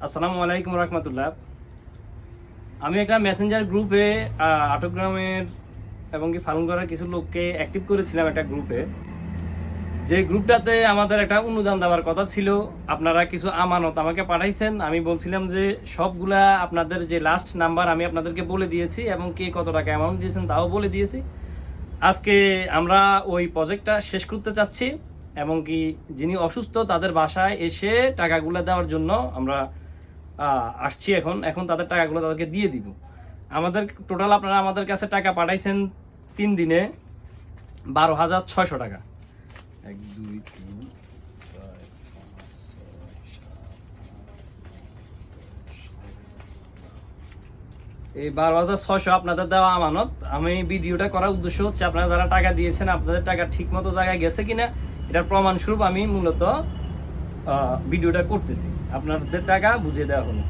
আসসালামু আলাইকুম রহমতুল্লাহ। আমি একটা মেসেঞ্জার গ্রুপে আটকগ্রামের এবং কি ফার্মগড়ের কিছু লোককে অ্যাক্টিভ করেছিলাম একটা গ্রুপে। যে গ্রুপটাতে আমাদের একটা অনুদান দেওয়ার কথা ছিল। আপনারা কিছু আমানত আমাকে পাঠাইছেন। আমি বলছিলাম যে সবগুলা আপনাদের যে লাস্ট নাম্বার আমি আপনাদেরকে বলে দিয়েছি এবং কে কত টাকা অ্যামাউন্ট দিয়েছেন তাও বলে দিয়েছি। আজকে আমরা ওই প্রজেক্টটা শেষ করতে চাচ্ছি এবং কি যিনি অসুস্থ তাদের বাসায় এসে টাকাগুলো দেওয়ার জন্য আমরা আসছি। এখন তাদের টাকাগুলো তাদেরকে দিয়ে দিব। আমাদের টোটাল আপনারা আমাদের কাছে টাকা পাঠাইছেন 3 দিনে 12,600 টাকা। 1 2 3 4 5 6 7 এই 12,600 আপনাদের দেওয়া আমানত। আমি ভিডিওটা করার উদ্দেশ্য হচ্ছে আপনারা যারা টাকা দিয়েছেন আপনাদের টাকা ঠিক মতো জায়গায় গেছে কিনা এটার প্রমাণস্বরূপ আমি মূলত ভিডিওটা করতেছি। আপনাদের টাকা বুঝিয়ে দেওয়া হলো।